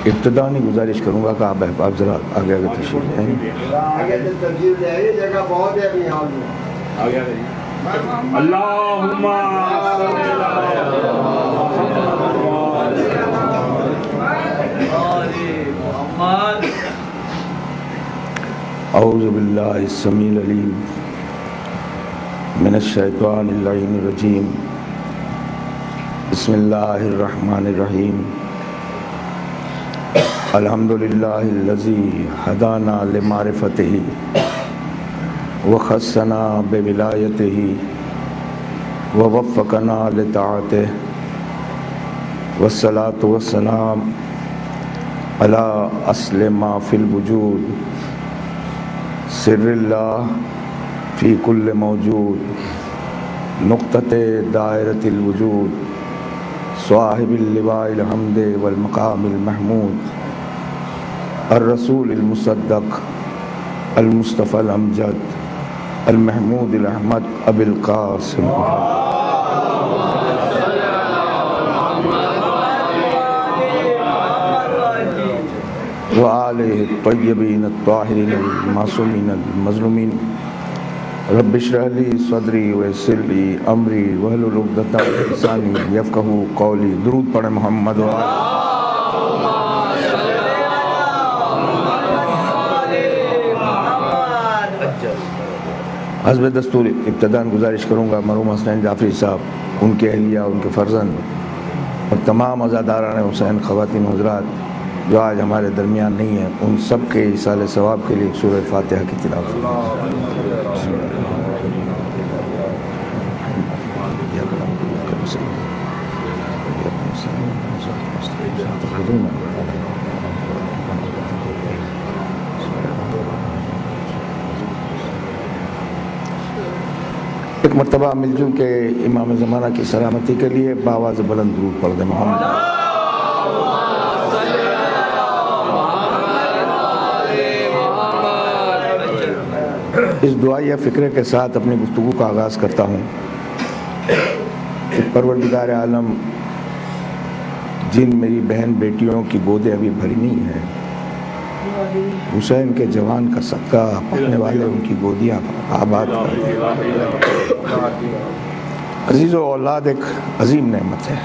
ابتدانی گزارش کروں گا کہ آپ احباب ذرا آگے آگے تشریف لائیں. جگہ بہت ہے اپنی حال میں. اللہم اعوذ باللہ السمیع العلیم من الشیطان اللعین الرجیم. بسم اللہ الرحمن الرحیم. الحمدللہ الذی ہدانا لمعرفتہ وخصنا بولایتہ ووفقنا لطاعتہ والصلاة والسلام علی اصل ما فی الوجود سر اللہ فی کل موجود نقطۃ دائرۃ الوجود صاحب اللواء الحمد والمقام المحمود الرسول المصدق المصطفى الامجد المحمود الاحمد ابی القاسم وآلہ الطیبین الطاہرین المعصومین المظلومین. رب اشرح لی صدری ویسر لی امری واحلل عقدۃ من لسانی یفقہوا قولی. درود پڑھیں محمد و حسب دستور ابتداً گزارش کروں گا مرحوم حسنین جعفری صاحب، ان کے اہلیہ، ان کے فرزند اور تمام عزاداران حسین، خواتین حضرات جو آج ہمارے درمیان نہیں ہیں، ان سب کے ایصال ثواب کے لیے سورہ فاتحہ کی تلاوت. ایک مرتبہ مل جل کے امام زمانہ کی سلامتی کے لیے بآواز بلند درود پڑھ دیں محمد. اس دعائیہ فکرے کے ساتھ اپنی گفتگو کا آغاز کرتا ہوں کہ پروردگار عالم جن میری بہن بیٹیوں کی گودیں ابھی بھری نہیں ہیں، حسین کے جوان کا صدقہ پانے والے ان کی گودیاں آباد کر دیں. عزیز و اولاد ایک عظیم نعمت ہے.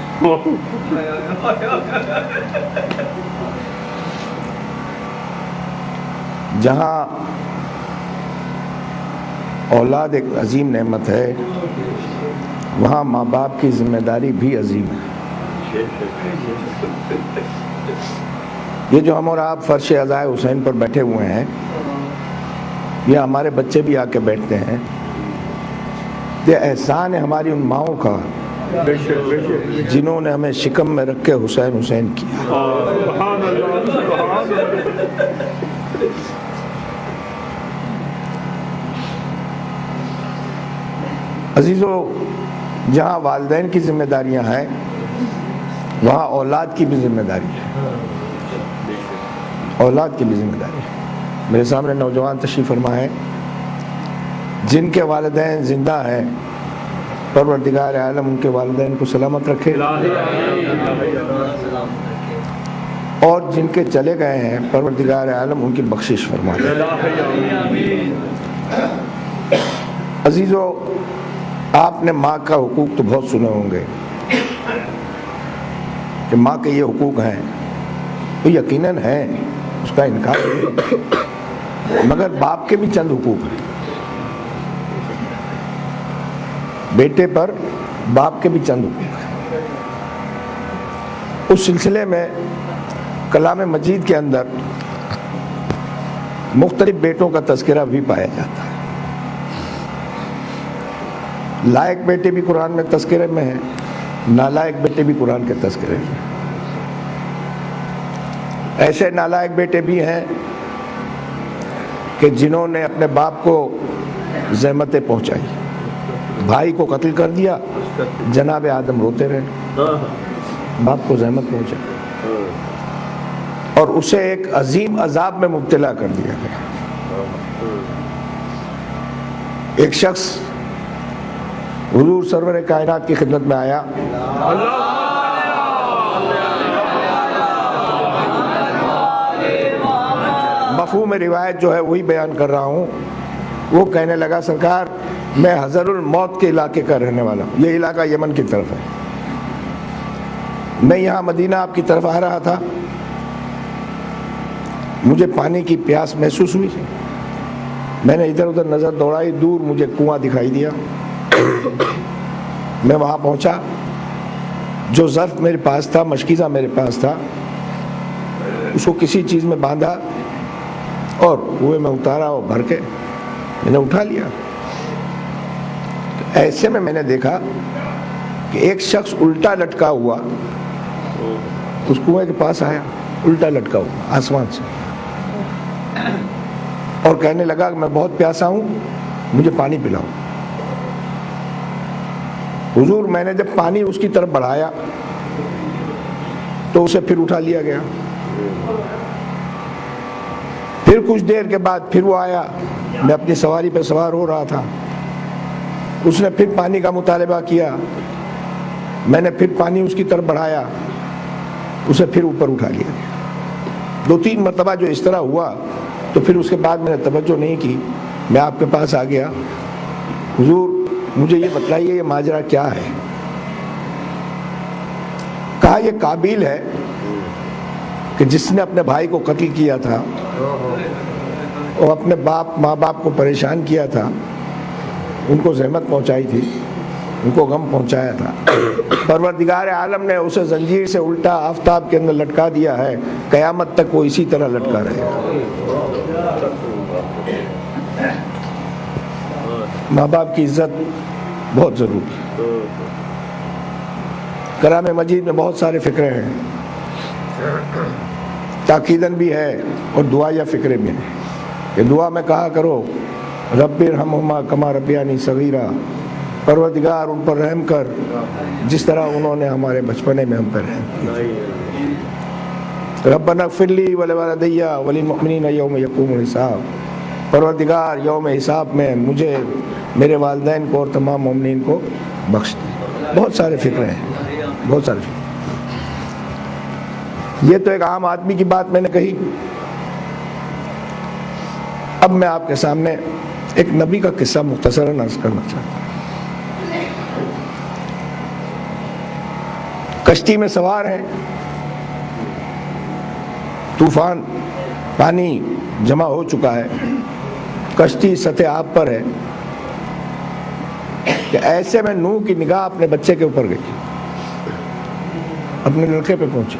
جہاں اولاد ایک عظیم نعمت ہے، وہاں ماں باپ کی ذمہ داری بھی عظیم ہے. یہ جو ہم اور آپ فرش عزائے حسین پر بیٹھے ہوئے ہیں، یہ ہمارے بچے بھی آ کے بیٹھتے ہیں. یہ احسان ہے ہماری ان ماؤں کا جنہوں نے ہمیں شکم میں رکھ کے حسین حسین کیا. عزیزو، جہاں والدین کی ذمہ داریاں ہیں، وہاں اولاد کی بھی ذمہ داری ہے. اولاد کی بھی ذمہ داری ہے. میرے سامنے نوجوان تشریف فرما ہے جن کے والدین زندہ ہیں، پروردگار عالم ان کے والدین کو سلامت رکھے، اور جن کے چلے گئے ہیں پروردگار عالم ان کی بخشش فرمائے. عزیزو، آپ نے ماں کا حقوق تو بہت سنے ہوں گے کہ ماں کے یہ حقوق ہیں، تو یقیناً ہیں، اس کا انکار نہیں، مگر باپ کے بھی چند حقوق ہیں. بیٹے پر باپ کے بھی چند حقوق ہیں. اس سلسلے میں کلام مجید کے اندر مختلف بیٹوں کا تذکرہ بھی پایا جاتا ہے. لائق بیٹے بھی قرآن میں تذکرے میں ہیں، نالائق بیٹے بھی قرآن کے تذکرے میں. ایسے نالائق بیٹے بھی ہیں کہ جنہوں نے اپنے باپ کو زحمتیں پہنچائی، بھائی کو قتل کر دیا، جناب آدم روتے رہے، باپ کو زحمت پہنچائی اور اسے ایک عظیم عذاب میں مبتلا کر دیا گیا. ایک شخص حضور سرور کائنات کی خدمت میں آیا، مفہوم روایت جو ہے وہی بیان کر رہا ہوں. وہ کہنے لگا سرکار میں حضر الموت کے علاقے کا رہنے والا ہوں. یہ علاقہ یمن کی طرف ہے. میں یہاں مدینہ آپ کی طرف آ رہا تھا. مجھے پانی کی پیاس محسوس ہوئی. میں نے ادھر ادھر نظر دوڑائی. دور مجھے کنواں دکھائی دیا. میں وہاں پہنچا. جو ظرف میرے پاس تھا, مشکیزہ میرے پاس تھا, اس کو کسی چیز میں باندھا اور کنویں میں اتارا اور بھر کے میں نے اٹھا لیا. ایسے میں نے دیکھا کہ ایک شخص الٹا لٹکا ہوا اس کنویں کے پاس آیا. الٹا لٹکا ہوا آسمان سے, اور کہنے لگا کہ میں بہت پیاسا ہوں, مجھے پانی پلاؤ. حضور میں نے جب پانی اس کی طرف بڑھایا تو اسے پھر اٹھا لیا گیا. پھر کچھ دیر کے بعد پھر وہ آیا. میں اپنی سواری پہ سوار ہو رہا تھا. اس نے پھر پانی کا مطالبہ کیا. میں نے پھر پانی اس کی طرف بڑھایا, اسے پھر اوپر اٹھا لیا. 2-3 مرتبہ جو اس طرح ہوا تو پھر اس کے بعد میں نے توجہ نہیں کی. میں آپ کے پاس آ گیا. حضور مجھے یہ بتلائیے یہ ماجرا کیا ہے؟ کہا یہ قابیل ہے کہ جس نے اپنے بھائی کو قتل کیا تھا اور اپنے ماں باپ کو پریشان کیا تھا, ان کو زحمت پہنچائی تھی, ان کو غم پہنچایا تھا. پروردگار عالم نے اسے زنجیر سے الٹا آفتاب کے اندر لٹکا دیا ہے. قیامت تک وہ اسی طرح لٹکا رہے گا. ماں باپ کی عزت بہت ضروری ہے. کلام مجید میں بہت سارے فقرے ہیں, تاکیدن بھی ہے اور دعا یا فقرے بھی ہیں کہ دعا میں کہا کرو رب ارحمہما کما ربیانی صغیرا, پروردگار ان پر رحم کر جس طرح انہوں نے ہمارے بچپنے میں ہم پر رحم کیا. ربنا اغفر لی ولوالدی وللمؤمنین یوم یقوم الحساب, پروردگار یوم حساب میں مجھے, میرے والدین کو اور تمام مومنین کو بخش دے. بہت سارے فکرے ہیں, بہت سارے فکرے. یہ تو ایک عام آدمی کی بات میں نے کہی. اب میں آپ کے سامنے ایک نبی کا قصہ مختصراً عرض کرنا چاہتا ہوں. کشتی میں سوار ہیں, طوفان, پانی جمع ہو چکا ہے, کشتی سطح آب پر ہے کہ ایسے میں نوح کی نگاہ اپنے بچے کے اوپر گئی, اپنے لڑکے پہ پہنچی.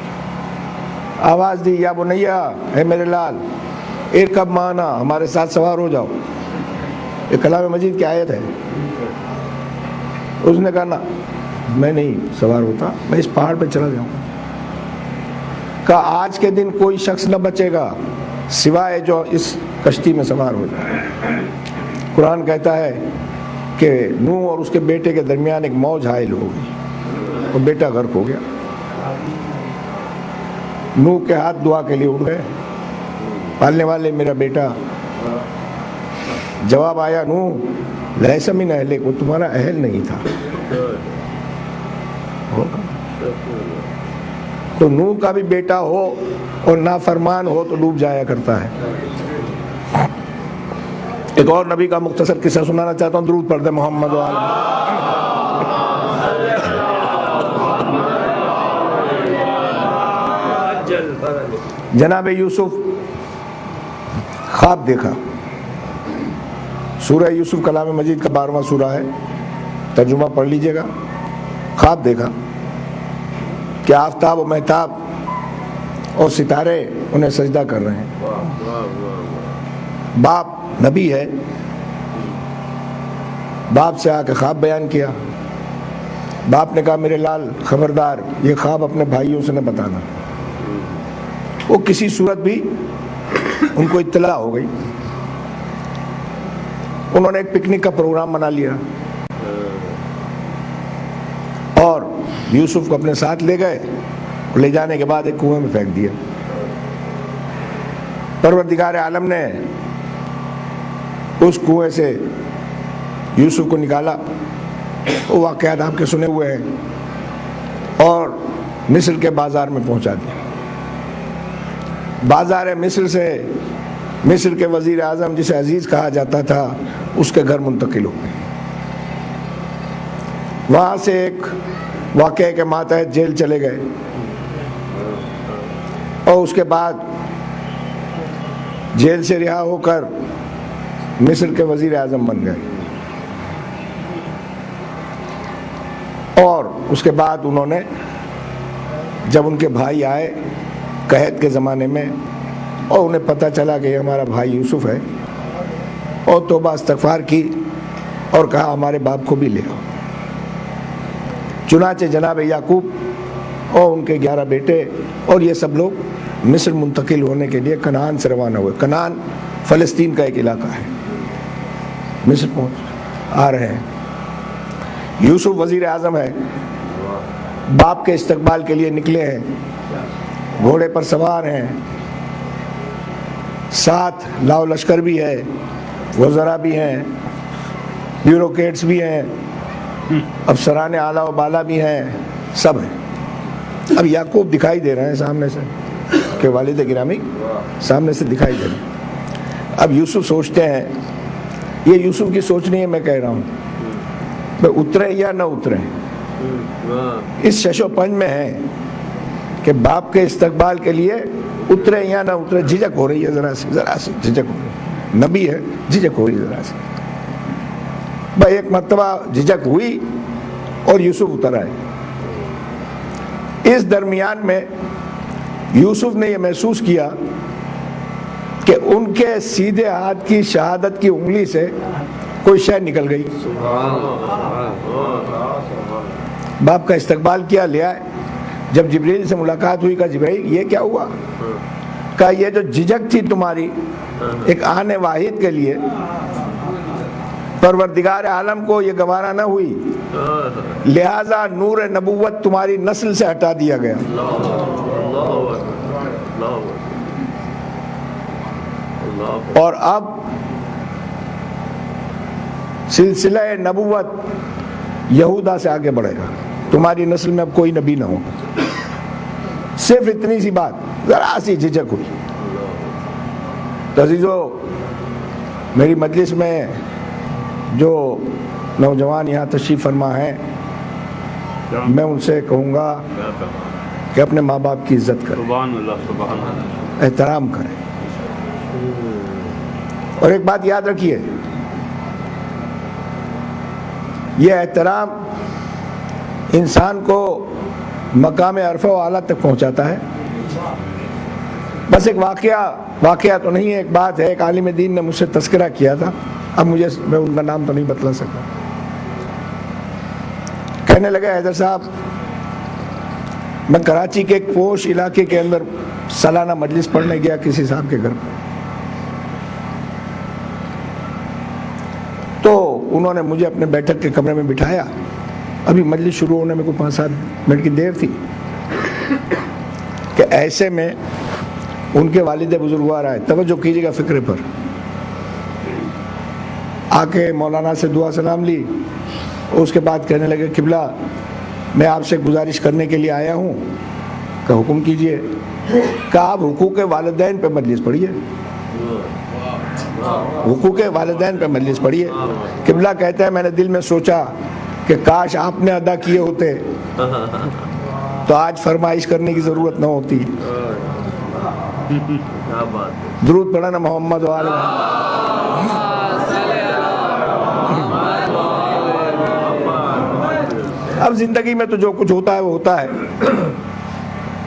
آواز دی یا بنیا, اے میرے لال, ارکب معنا, ہمارے ساتھ سوار ہو جاؤ. یہ کلام مجید کی آیت ہے. اس نے کہا نا میں نہیں سوار ہوتا, میں اس پہاڑ پہ چلا جاؤں. کہا آج کے دن کوئی شخص نہ بچے گا سوائے جو اس کشتی میں سوار ہو جائے. قرآن کہتا ہے کہ نوح اور اس کے بیٹے کے درمیان ایک موج حائل ہو گئی اور بیٹا غرق ہو گیا. نوح کے ہاتھ دعا کے لیے اٹھ گئے, پالنے والے میرا بیٹا. جواب آیا نوح لیس من اہلک, وہ تمہارا اہل نہیں تھا. تو نوح کا بھی بیٹا ہو اور نافرمان ہو تو ڈوب جایا کرتا ہے. ایک اور نبی کا مختصر قصہ سنانا چاہتا ہوں. درود پڑھ دیں محمد و جناب یوسف خواب دیکھا. سورہ یوسف کلام مجید کا 12واں سورہ ہے, ترجمہ پڑھ لیجئے گا. خواب دیکھا کہ آفتاب و مہتاب اور ستارے انہیں سجدہ کر رہے ہیں. باپ نبی ہے, باپ سے آ کے خواب بیان کیا. باپ نے کہا میرے لال خبردار, یہ خواب اپنے بھائیوں سے نہ بتانا. وہ کسی صورت بھی ان کو اطلاع ہو گئی. انہوں نے ایک پکنک کا پروگرام بنا لیا اور یوسف کو اپنے ساتھ لے گئے. لے جانے کے بعد ایک کنویں میں پھینک دیا. پروردگار عالم نے اس کنویں سے یوسف کو نکالا. وہ واقعات آپ کے سنے ہوئے ہیں, اور مصر کے بازار میں پہنچا دیا. بازار مصر سے مصر کے وزیر اعظم جسے عزیز کہا جاتا تھا اس کے گھر منتقل ہو گئے. وہاں سے ایک واقعے کے ماتحت جیل چلے گئے اور اس کے بعد جیل سے رہا ہو کر مصر کے وزیر اعظم بن گئے. اور اس کے بعد انہوں نے جب ان کے بھائی آئے قحط کے زمانے میں اور انہیں پتہ چلا کہ یہ ہمارا بھائی یوسف ہے, اور توبہ استغفار کی اور کہا ہمارے باپ کو بھی لے آؤ. چنانچہ جناب یعقوب اور ان کے 11 بیٹے اور یہ سب لوگ مصر منتقل ہونے کے لیے کنعان سے روانہ ہوئے. کنعان فلسطین کا ایک علاقہ ہے. مصر پہنچ آ رہے ہیں. یوسف وزیر اعظم ہے, باپ کے استقبال کے لیے نکلے ہیں, گھوڑے پر سوار ہیں, ساتھ لاؤ لشکر بھی ہے, وزراء بھی ہیں, بیوروکریٹس بھی ہیں, افسران اعلیٰ و بالا بھی ہیں, سب ہیں. اب یعقوب دکھائی دے رہے ہیں سامنے سے کہ والد گرامی سامنے سے دکھائی دے رہے ہیں. اب یوسف سوچتے ہیں, یہ یوسف کی سوچ نہیں ہے, میں کہہ رہا ہوں, میں اترے یا نہ اترے, اس شش و پنج میں ہے کہ باپ کے استقبال کے لیے اترے یا نہ اترے. جھجک ہو رہی ہے, ذرا سی جھجک ہو رہی ہے. نبی ہے, جھجک ہو رہی ہے ذرا سی. بھائی ایک مرتبہ جھجک ہوئی اور یوسف اتر آئے. اس درمیان میں یوسف نے یہ محسوس کیا کہ ان کے سیدھے ہاتھ کی شہادت کی انگلی سے کوئی شے نکل گئی. باپ کا استقبال کیا, لے آئے. جب جبریل سے ملاقات ہوئی, کہا جبریل یہ کیا ہوا؟ کہا یہ جو جھجک تھی تمہاری ایک آنے واحد کے لیے, پروردگار عالم کو یہ گوارا نہ ہوئی, لہذا نور نبوت تمہاری نسل سے ہٹا دیا گیا. اور اب سلسلہ نبوت یہودا سے آگے بڑھے گا, تمہاری نسل میں اب کوئی نبی نہ ہوگا. صرف اتنی سی بات, ذرا سی جھجک ہوئی. تو عزیزو, میری مجلس میں جو نوجوان یہاں تشریف فرما ہیں, میں ان سے کہوں گا کہ اپنے ماں باپ کی عزت کریں, احترام کریں. اور ایک بات یاد رکھیے, یہ احترام انسان کو مقام عرفہ و اعلیٰ تک پہنچاتا ہے. بس ایک واقعہ تو نہیں ہے, ایک بات ہے. ایک عالم دین نے مجھ سے تذکرہ کیا تھا, اب میں ان کا نام تو نہیں بتلا سکتا. کہنے لگا حیدر صاحب, میں کراچی کے ایک پوش علاقے کے اندر سالانہ مجلس پڑھنے گیا کسی صاحب کے گھر پر. تو انہوں نے مجھے اپنے بیٹھک کے کمرے میں بٹھایا. ابھی مجلس شروع ہونے میں کوئی 5-7 منٹ کی دیر تھی کہ ایسے میں ان کے والد بزرگوار آئے. توجہ کیجیے گا فکر پر. آ کے مولانا سے دعا سلام لی, اس کے بعد کہنے لگے قبلہ میں آپ سے گزارش کرنے کے لیے آیا ہوں. کہ حکم کیجیے. کہا آپ حقوق والدین پہ مجلس پڑھیے, حقوق والدین پہ مجلس پڑھیے. قبلہ کہتا ہے میں نے دل میں سوچا کہ کاش آپ نے ادا کیے ہوتے تو آج فرمائش کرنے کی ضرورت نہ ہوتی. درود پڑھنا محمد و آل محمد. اب زندگی میں تو جو کچھ ہوتا ہے وہ ہوتا ہے,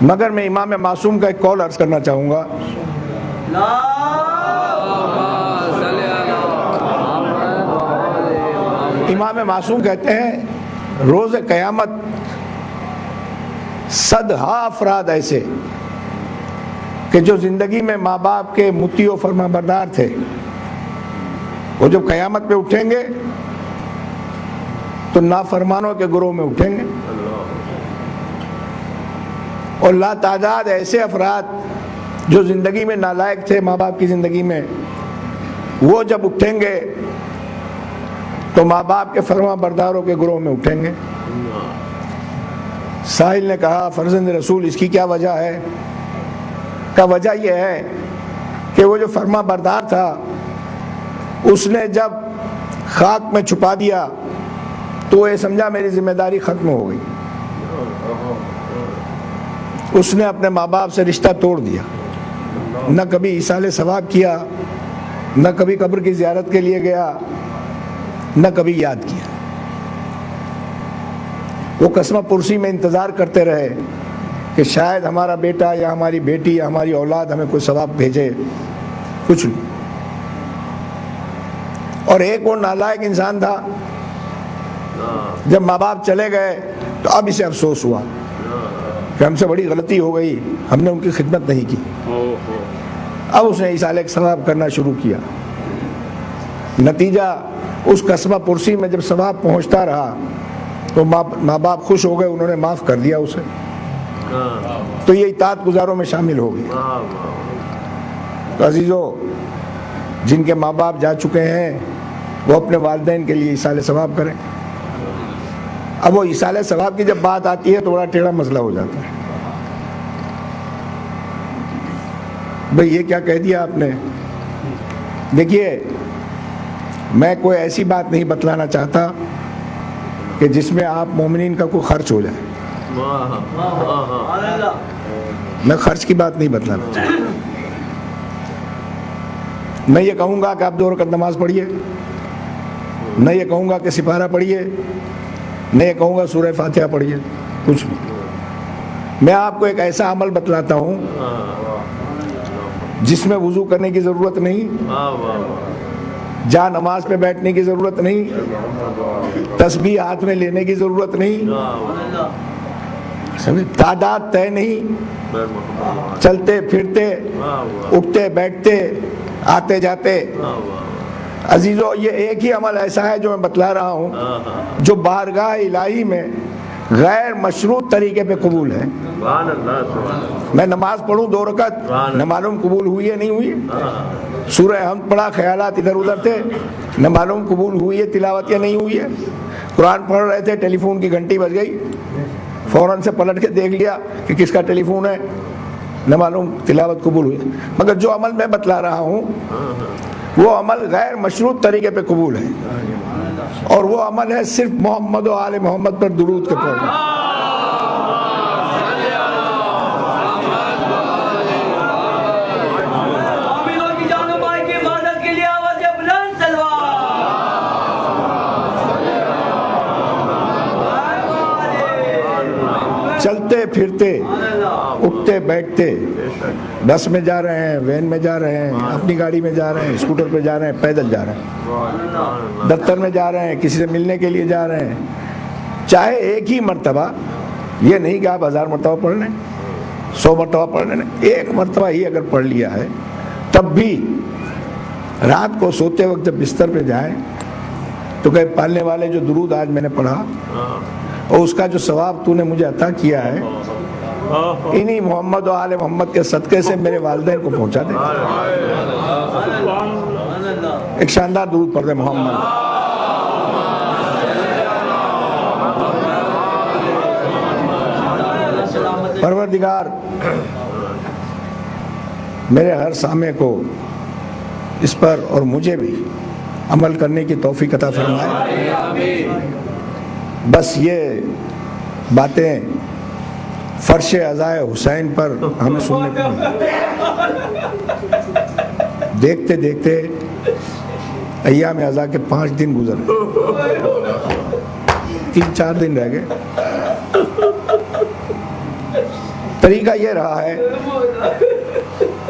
مگر میں امام معصوم کا ایک قول عرض کرنا چاہوں گا. امام معصوم کہتے ہیں روز قیامت 100 افراد ایسے کہ جو زندگی میں ماں باپ کے مطیع و فرما بردار تھے, وہ جب قیامت پہ اٹھیں گے تو نافرمانوں کے گروہ میں اٹھیں گے. اور لا تعداد ایسے افراد جو زندگی میں نالائق تھے ماں باپ کی زندگی میں, وہ جب اٹھیں گے تو ماں باپ کے فرما برداروں کے گروہ میں اٹھیں گے. ساحل نے کہا فرزند رسول اس کی کیا وجہ ہے؟ کا وجہ یہ ہے کہ وہ جو فرما بردار تھا اس نے جب خاک میں چھپا دیا تو وہ یہ سمجھا میری ذمہ داری ختم ہو گئی. اس نے اپنے ماں باپ سے رشتہ توڑ دیا، نہ کبھی ایصال ثواب کیا، نہ کبھی قبر کی زیارت کے لیے گیا، نہ کبھی یاد کیا. وہ قسمہ پرسی میں انتظار کرتے رہے کہ شاید ہمارا بیٹا یا ہماری بیٹی یا ہماری اولاد ہمیں کوئی ثواب بھیجے، کچھ نہیں. اور ایک وہ نالائق انسان تھا، جب ماں باپ چلے گئے تو اب اسے افسوس ہوا کہ ہم سے بڑی غلطی ہو گئی، ہم نے ان کی خدمت نہیں کی. اب اس نے ایصال ثواب کرنا شروع کیا. نتیجہ اس قسمہ پرسی میں جب ثواب پہنچتا رہا تو ماں باپ خوش ہو گئے، انہوں نے معاف کر دیا اسے، تو یہ اطاعت گزاروں میں شامل ہو گئی. تو عزیزو، جن کے ماں باپ جا چکے ہیں وہ اپنے والدین کے لیے ایصال ثواب کریں. اب وہ ایصال ثواب کی جب بات آتی ہے تو بڑا ٹیڑھا مسئلہ ہو جاتا ہے. بھئی یہ کیا کہہ دیا آپ نے؟ دیکھیے، میں کوئی ایسی بات نہیں بتلانا چاہتا کہ جس میں آپ مومنین کا کوئی خرچ ہو جائے. میں خرچ کی بات نہیں بتلانا چاہتا. میں یہ کہوں گا کہ آپ 2 رکعت نماز پڑھیے، نہ یہ کہوں گا کہ سپارہ پڑھیے، نہ یہ کہوں گا سورہ فاتحہ پڑھیے، کچھ نہیں. میں آپ کو ایک ایسا عمل بتلاتا ہوں جس میں وضو کرنے کی ضرورت نہیں، جہاں نماز پہ بیٹھنے کی ضرورت نہیں، تسبیح ہاتھ میں لینے کی ضرورت نہیں، تعداد طے نہیں، چلتے پھرتے اٹھتے بیٹھتے آتے جاتے. عزیزو، یہ ایک ہی عمل ایسا ہے جو میں بتلا رہا ہوں جو بارگاہ الہی میں غیر مشروط طریقے پہ قبول ہے. میں نماز پڑھوں 2 رکعت، نہ معلوم قبول ہوئی ہے نہیں ہوئی. سورہ حمد پڑھا، خیالات ادھر ادھر تھے، نہ معلوم قبول ہوئی ہے تلاوت یا نہیں ہوئی ہے. قرآن پڑھ رہے تھے، ٹیلی فون کی گھنٹی بج گئی، فوراً سے پلٹ کے دیکھ لیا کہ کس کا ٹیلی فون ہے، نہ معلوم تلاوت قبول ہوئی. مگر جو عمل میں بتلا رہا ہوں وہ عمل غیر مشروط طریقے پہ قبول ہے، اور وہ عمل ہے صرف محمد و آل محمد پر درود کے پڑھنا. چلتے پھرتے اٹھتے بیٹھتے، بس میں جا رہے ہیں، وین میں جا رہے ہیں، اپنی گاڑی میں جا رہے ہیں، اسکوٹر پہ جا رہے ہیں، پیدل جا رہے ہیں، دفتر میں جا رہے ہیں، کسی سے ملنے کے لیے جا رہے ہیں، چاہے ایک ہی مرتبہ، یہ نہیں کہ آپ 1000 مرتبہ پڑھ لیں، 100 مرتبہ پڑھ لیں، ایک مرتبہ ہی اگر پڑھ لیا ہے تب بھی رات کو سوتے وقت جب بستر پہ جائیں تو کہ پالنے والے جو درود آج میں نے پڑھا اور اس کا جو ثواب تو نے مجھے عطا کیا ہے، انہی محمد و آل محمد کے صدقے سے میرے والدین کو پہنچا دے. ایک شاندار درود پڑھ دیں محمد. پروردگار میرے ہر سامع کو اس پر اور مجھے بھی عمل کرنے کی توفیق عطا فرمائے. بس یہ باتیں فرش عزائے حسین پر ہمیں سننے کو ملی. دیکھتے دیکھتے ایام عزا کے 5 دن گزر گئے، 3-4 دن رہ گئے. طریقہ یہ رہا ہے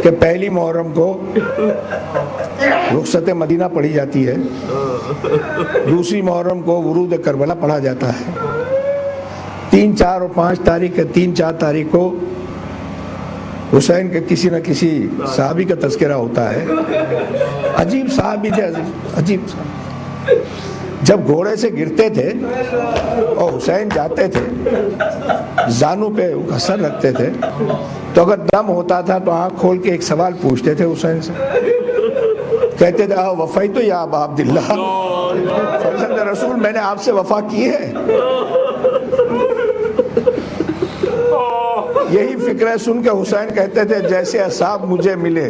کہ پہلی محرم کو رخصت مدینہ پڑھی جاتی ہے، دوسری محرم کو ورود کربلا پڑھا جاتا ہے، 3, 4 اور 5 تاریخ کے 3, 4 تاریخ کو حسین کے کسی نہ کسی صحابی کا تذکرہ ہوتا ہے. عجیب صحابی تھے، عجیب صحابی. جب گھوڑے سے گرتے تھے اور حسین جاتے تھے، زانوں پہ سر رکھتے تھے، تو اگر دم ہوتا تھا تو آنکھ کھول کے ایک سوال پوچھتے تھے حسین سے. کہتے تھے وفائی تو یا ابا عبداللہ، فرزند رسول میں نے آپ سے وفا کی ہے. یہی فکرہ سن کے حسین کہتے تھے جیسے اصحاب مجھے ملے،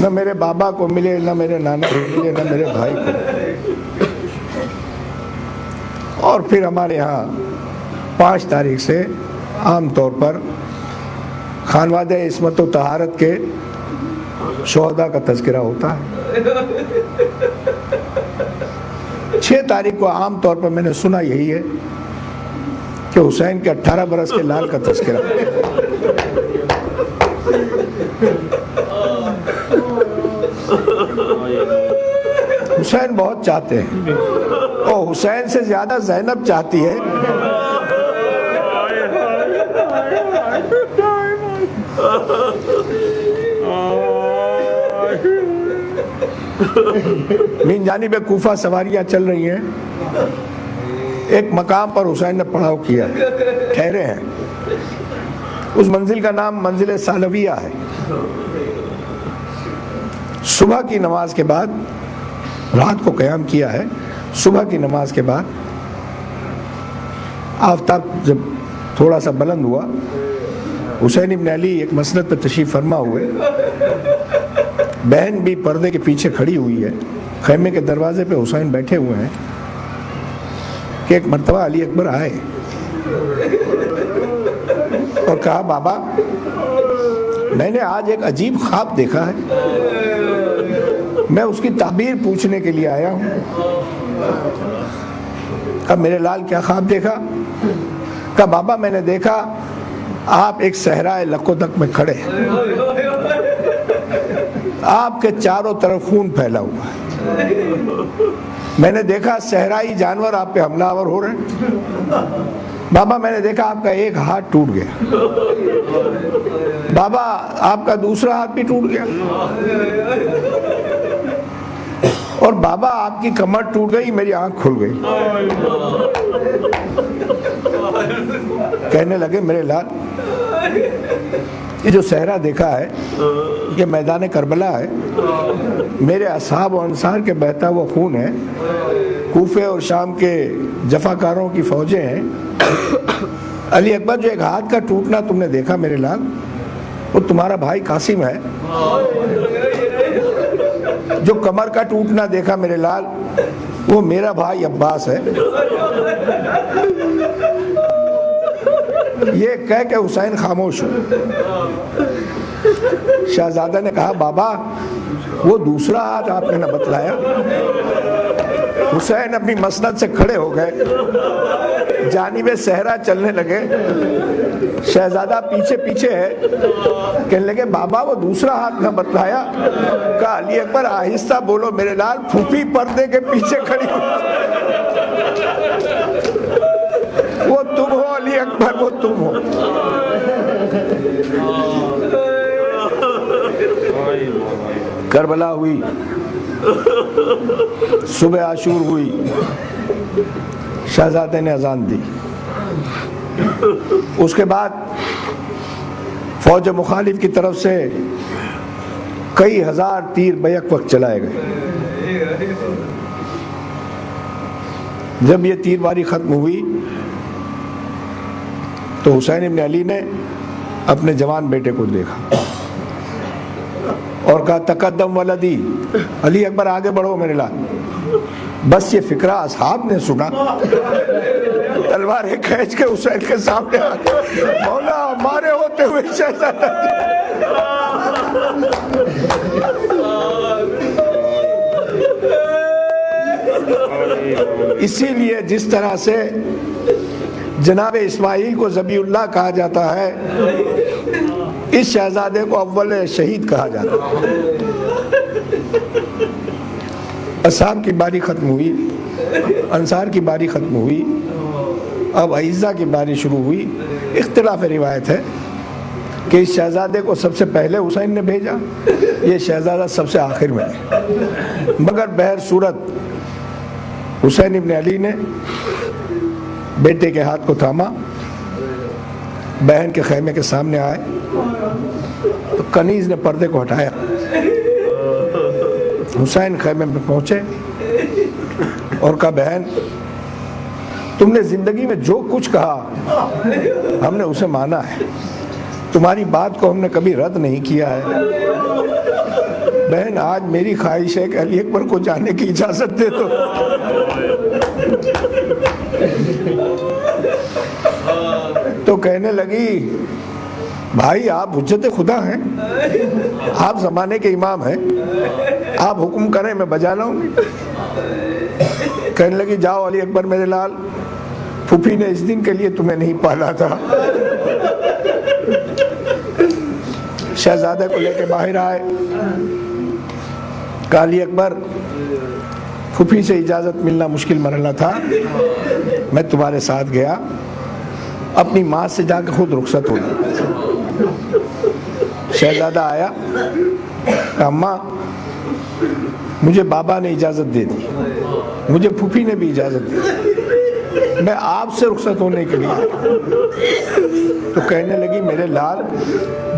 نہ میرے بابا کو ملے، نہ میرے نانا کو ملے، نہ میرے بھائی کو۔ اور پھر ہمارے یہاں 5 تاریخ سے عام طور پر خانوادہ عصمت و طہارت کے شہداء کا تذکرہ ہوتا ہے۔ 6 تاریخ کو عام طور پر میں نے سنا یہی ہے کہ حسین کے 18 برس کے لال کا تذکرہ۔ حسین بہت چاہتے ہیں، اور حسین سے زیادہ زینب چاہتی ہے۔ من جانب کوفہ سواریاں چل رہی ہیں، ایک مقام پر حسین نے پڑاؤ کیا، ٹھہرے ہیں۔ اس منزل کا نام منزل سالویہ ہے۔ صبح کی نماز کے بعد، رات کو قیام کیا ہے، صبح کی نماز کے بعد آفتاب جب تھوڑا سا بلند ہوا، حسین ابن علی ایک مسند پہ تشریف فرما ہوئے، بہن بھی پردے کے پیچھے کھڑی ہوئی ہے، خیمے کے دروازے پہ حسین بیٹھے ہوئے ہیں کہ ایک مرتبہ علی اکبر آئے اور کہا بابا میں نے آج ایک عجیب خواب دیکھا ہے، میں اس کی تعبیر پوچھنے کے لیے آیا ہوں۔ کہا میرے لال کیا خواب دیکھا؟ کہا بابا میں نے دیکھا آپ ایک صحرائے لقودق میں کھڑے ہیں، آپ کے چاروں طرف خون پھیلا ہوا ہے، میں نے دیکھا صحرائی جانور آپ پہ حملہ آور ہو رہے ہیں، بابا میں نے دیکھا آپ کا ایک ہاتھ ٹوٹ گیا، بابا آپ کا دوسرا ہاتھ بھی ٹوٹ گیا، اور بابا آپ کی کمر ٹوٹ گئی، میری آنکھ کھل گئی۔ کہنے لگے میرے لال یہ جو صحرا دیکھا ہے یہ میدان کربلا ہے، میرے اصحاب و انصار کے بہتا ہوا خون ہے، کوفے اور شام کے جفاکاروں کی فوجیں ہیں۔ علی اکبر جو ایک ہاتھ کا ٹوٹنا تم نے دیکھا میرے لال، وہ تمہارا بھائی قاسم ہے، جو کمر کا ٹوٹنا دیکھا میرے لال وہ میرا بھائی عباس ہے۔ یہ کہہ کے حسین خاموش ہو۔ شہزادہ نے کہا بابا وہ دوسرا ہاتھ آپ نے نہ بتلایا۔ حسین اپنی مسند سے کھڑے ہو گئے، جانب صحرا چلنے لگے، شہزادہ پیچھے پیچھے ہے، کہنے لگے بابا وہ دوسرا ہاتھ نہ بتلایا۔ کہا علی اکبر آہستہ بولو میرے لال، پھوپھی پردے کے پیچھے کھڑی ہو، وہ تم ہو علی اکبر، وہ تم ہو۔ کربلا ہوئی، صبح عاشور ہوئی، شہزادے نے اذان دی، اس کے بعد فوج مخالف کی طرف سے کئی ہزار تیر بیک وقت چلائے گئے۔ جب یہ تیر باری ختم ہوئی تو حسین ابن علی نے اپنے جوان بیٹے کو دیکھا اور کہا تقدم ولدی، علی اکبر آگے بڑھو میرے لال۔ بس یہ فکرہ اصحاب نے سنا، تلواریں کھینچ کے حسین کے سامنے آ گئے، مولا ہمارے ہوتے ہوئے شہزادہ۔ اسی لیے جس طرح سے جناب اسماعیل کو ذبیح اللہ کہا جاتا ہے، اس شہزادے کو اول شہید کہا جاتا ہے۔ اصحاب کی باری ختم ہوئی، انصار کی باری ختم ہوئی، اب اعزہ کی باری شروع ہوئی۔ اختلاف روایت ہے کہ اس شہزادے کو سب سے پہلے حسین نے بھیجا، یہ شہزادہ سب سے آخر میں، مگر بہر صورت حسین ابن علی نے بیٹے کے ہاتھ کو تھاما، بہن کے خیمے کے سامنے آئے تو کنیز نے پردے کو ہٹایا، حسین خیمے میں پہنچے اور کہا بہن تم نے زندگی میں جو کچھ کہا ہم نے اسے مانا ہے، تمہاری بات کو ہم نے کبھی رد نہیں کیا ہے۔ بہن آج میری خواہش ہے کہ علی اکبر کو جانے کی اجازت دے دو۔ تو کہنے لگی بھائی آپ حجت خدا ہیں، آپ زمانے کے امام ہیں، آپ حکم کریں میں بجا لاؤں گی۔ کہنے لگی جاؤ علی اکبر میرے لال، پھوپھی نے اس دن کے لیے تمہیں نہیں پالا تھا۔ شہزادے کو لے کے باہر آئے، کہا علی اکبر پھوپھی سے اجازت ملنا مشکل مرحلہ تھا، میں تمہارے ساتھ گیا، اپنی ماں سے جا کے خود رخصت ہو گیا۔ شہزادہ آیا، کہا اماں مجھے بابا نے اجازت دے دی، مجھے پھوپھی نے بھی اجازت دی، میں آپ سے رخصت ہونے کے لیے۔ تو کہنے لگی میرے لال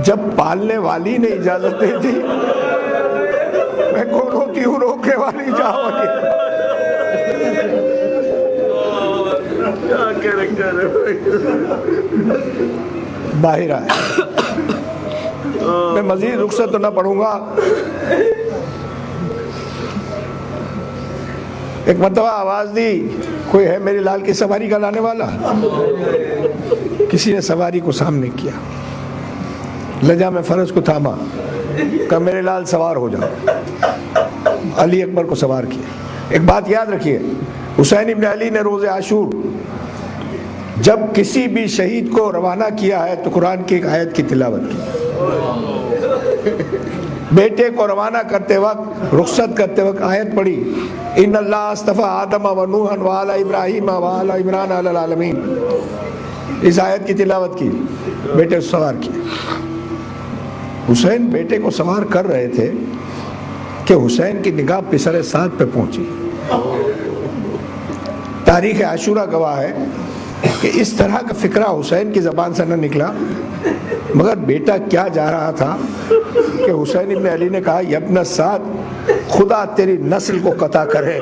جب پالنے والی نے اجازت دے دی میں کون ہوتی ہوں روکنے والی؟ جاؤ باہر آئے، میں مزید رخصت تو نہ پڑھوں گا۔ ایک مرتبہ آواز دی کوئی ہے میرے لال کی سواری کا لانے والا؟ کسی نے سواری کو سامنے کیا، لجا میں فرض کو تھاما، کہا میرے لال سوار ہو جاؤ۔ علی اکبر کو سوار کیا۔ ایک بات یاد رکھیے، حسین ابن علی نے روز عاشور جب کسی بھی شہید کو روانہ کیا ہے تو قرآن کی ایک آیت کی تلاوت کی۔ بیٹے کو روانہ کرتے وقت، رخصت کرتے وقت آیت پڑھی، ان اللہ اصطفیٰ آدم و نوحا وآل ابراہیم وآل عمران علی العالمین۔ اس آیت کی تلاوت کی، بیٹے کو سوار کیا۔ حسین بیٹے کو سوار کر رہے تھے کہ حسین کی نگاہ پسر سعد پہ پہنچی۔ تاریخ عاشورہ گواہ ہے کہ اس طرح کا فکرہ حسین کی زبان سے نہ نکلا، مگر بیٹا کیا جا رہا تھا کہ حسین ابن علی نے کہا یا ابن سعد خدا تیری نسل کو قطع کرے،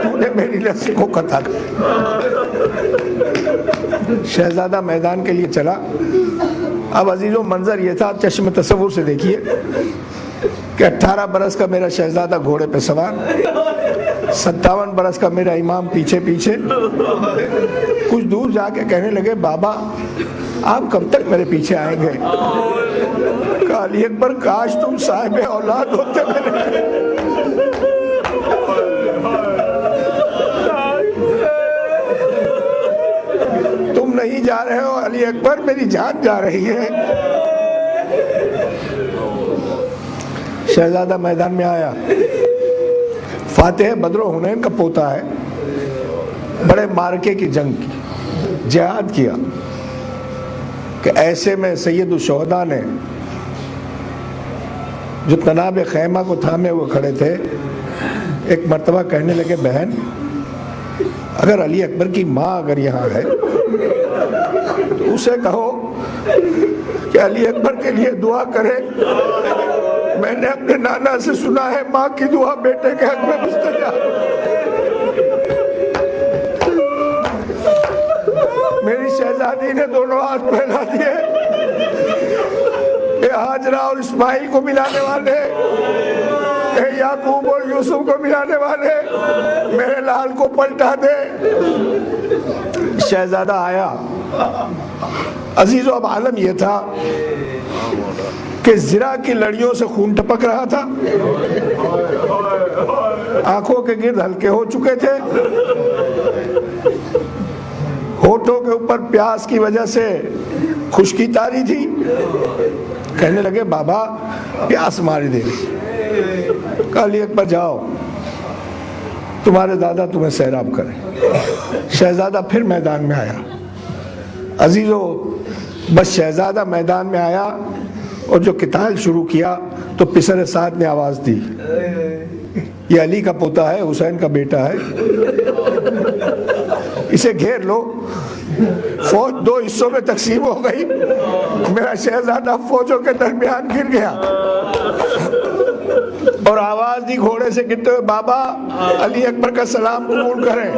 تو نے میری نسل کو قطع کرے۔ شہزادہ میدان کے لیے چلا۔ اب عزیزوں منظر یہ تھا، چشم تصور سے دیکھیے کہ 18 برس کا میرا شہزادہ گھوڑے پہ سوار، 57 برس کا میرا امام پیچھے پیچھے۔ کچھ دور جا کے کہنے لگے بابا آپ کب تک میرے پیچھے آئیں گے؟ کہا علی اکبر کاش تم صاحب اولاد ہوتے میرے۔ تم نہیں جا رہے ہو علی اکبر، میری جان جا رہی ہے۔ شہزادہ میدان میں آیا، فاتح بدر و حنین کا پوتا ہے، بڑے مارکے کی جنگ کی، جہاد کیا، کہ ایسے میں سید الشہداء نے جو تناب خیمہ کو تھامے ہوئے کھڑے تھے، ایک مرتبہ کہنے لگے بہن اگر علی اکبر کی ماں اگر یہاں ہے تو اسے کہو کہ علی اکبر کے لیے دعا کرے، میں نے اپنے نانا سے سنا ہے ماں کی دعا بیٹے کے حق میں مستجاب۔ میری شہزادی نے دونوں ہاتھ پھیلا دیے، اے ہاجرہ اور اسماعیل کو ملانے والے، اے یعقوب اور یوسف کو ملانے والے، میرے لال کو پلٹا دے۔ شہزادہ آیا۔ عزیزو اب عالم یہ تھا کہ زرہ کی لڑیوں سے خون ٹپک رہا تھا، آنکھوں کے گرد ہلکے ہو چکے تھے، ہونٹوں کے اوپر پیاس کی وجہ سے خشکی تاری تھی۔ کہنے لگے بابا پیاس ماری دے رہی۔ کہا علی اکبر جاؤ، تمہارے دادا تمہیں سیراب کریں۔ شہزادہ پھر میدان میں آیا۔ عزیزو بس شہزادہ میدان میں آیا اور جو قتال شروع کیا تو پسر سعد نے آواز دی یہ علی کا پوتا ہے، حسین کا بیٹا ہے، اسے گھیر لو۔ فوج دو حصوں میں تقسیم ہو گئی، میرا شہزادہ فوجوں کے درمیان گر گیا اور آواز دی گھوڑے سے کہتے ہوئے بابا علی اکبر کا سلام قبول کریں.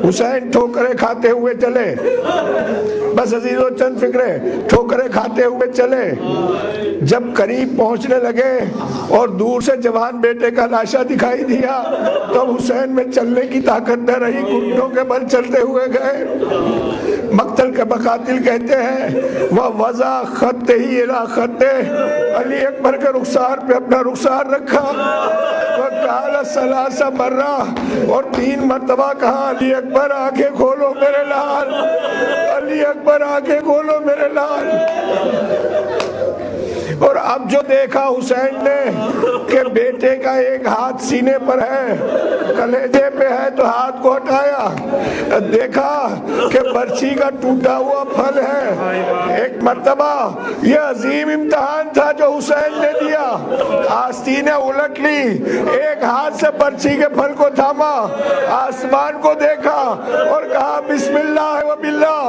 حسین ٹھوکریں کھاتے ہوئے چلے. بس عزیزو چند فکرے ٹھوکریں کھاتے ہوئے چلے. جب قریب پہنچنے لگے اور دور سے جوان بیٹے کا لاشا دکھائی دیا تو حسین میں چلنے کی طاقت نہ رہی, گھٹنوں کے بل چلتے ہوئے گئے. مقتل کے مقاتل کہتے ہیں وَوَضَعَ خَطِّهِ إِلَىٰ خَطِّهِ, علی اکبر کے رخسار پہ اپنا رخسار رکھا. وَقَالَ ثَلَاثَ مَرَّةً, اور 3 مرتبہ کہا علی اکبر آنکھیں کھولو میرے لال, علی اکبر آنکھیں کھولو میرے لال. اور اب جو دیکھا حسین نے کہ بیٹے کا ایک ہاتھ سینے پر ہے, کلیجے پہ ہے, تو ہاتھ کو ہٹایا, دیکھا کہ برچھی کا ٹوٹا ہوا پھل ہے. ایک مرتبہ یہ عظیم امتحان تھا جو حسین نے دیا. آستینیں الٹ لی, ایک ہاتھ سے برچھی کے پھل کو تھاما, آسمان کو دیکھا اور کہا بسم اللہ و باللہ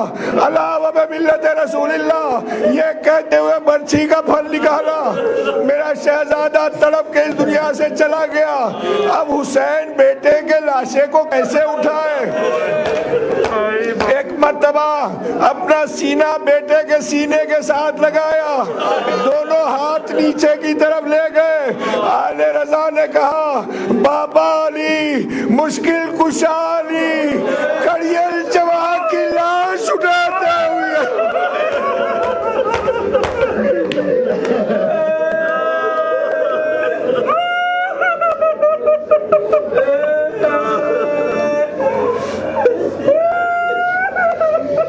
علی و بملت رسول اللہ. یہ کہتے ہوئے برچھی کا پھل نکالا, میرا شہزادہ تڑپ کے اس دنیا سے چلا گیا. اب حسین بیٹے کے لاشے کو کیسے اٹھائے؟ ایک مرتبہ اپنا سینہ بیٹے کے سینے کے ساتھ لگایا, دونوں ہاتھ نیچے کی طرف لے گئے. آل رضا نے کہا بابا علی مشکل کشا علی, کڑیل جوان کی لاش اٹھاتے ہوئے.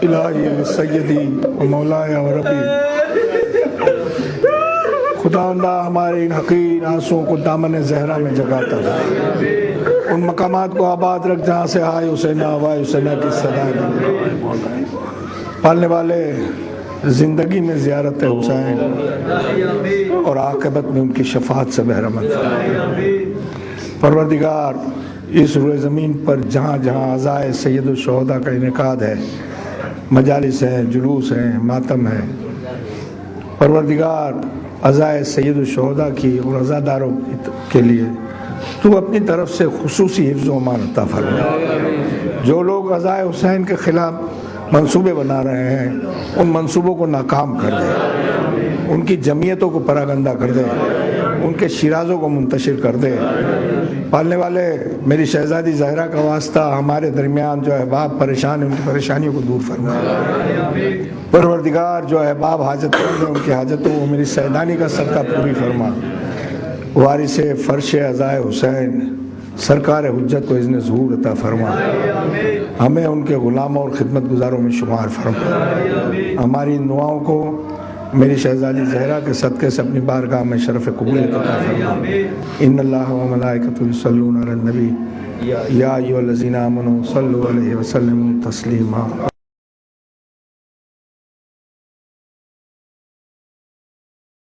الہی سیدی و مولائی و ربی, خداوندہ ہمارے ان حقیر آنسوں کو دامن زہرا میں جگاتا تھا. ان مقامات کو آباد رکھ جہاں سے آئے حسینہ آوائے حسینہ کی صدائیں. پالنے والے زندگی میں زیارت حسین اور عاقبت میں ان کی شفاعت سے بہرمند. پروردگار اس روئے زمین پر جہاں جہاں عزائے سید الشہداء کا انعقاد ہے, مجالس ہیں, جلوس ہیں, ماتم ہے, پروردگار عزائے سید الشہداء کی اور عزاداروں کے لیے تو اپنی طرف سے خصوصی حفظ و امان عطا فرما. جو لوگ عزائے حسین کے خلاف منصوبے بنا رہے ہیں ان منصوبوں کو ناکام کر دے, ان کی جمعیتوں کو پراگندہ کر دے, ان کے شیرازوں کو منتشر کر دے. پالنے والے میری شہزادی زہرا کا واسطہ ہمارے درمیان جو احباب پریشان ہیں ان کی پریشانیوں کو دور فرما. پروردگار جو احباب حاجت مند ہیں ان کی حاجتوں کو میری سیدانی کا صدقہ پوری فرما. وارث فرش عزائے حسین سرکار حجت کو اذن ظہور عطا فرما. ہمیں ان کے غلاموں اور خدمت گزاروں میں شمار فرما. ہماری دعاؤں کو میری شہزادی زہرا کے صدقے سے اپنی بارگاہ میں شرف قبولیت عطا فرما. ان اللہ و ملائکتہ یصلون علی النبی یا ایھا الذین آمنوا صلوا علیہ وسلموا تسلیما.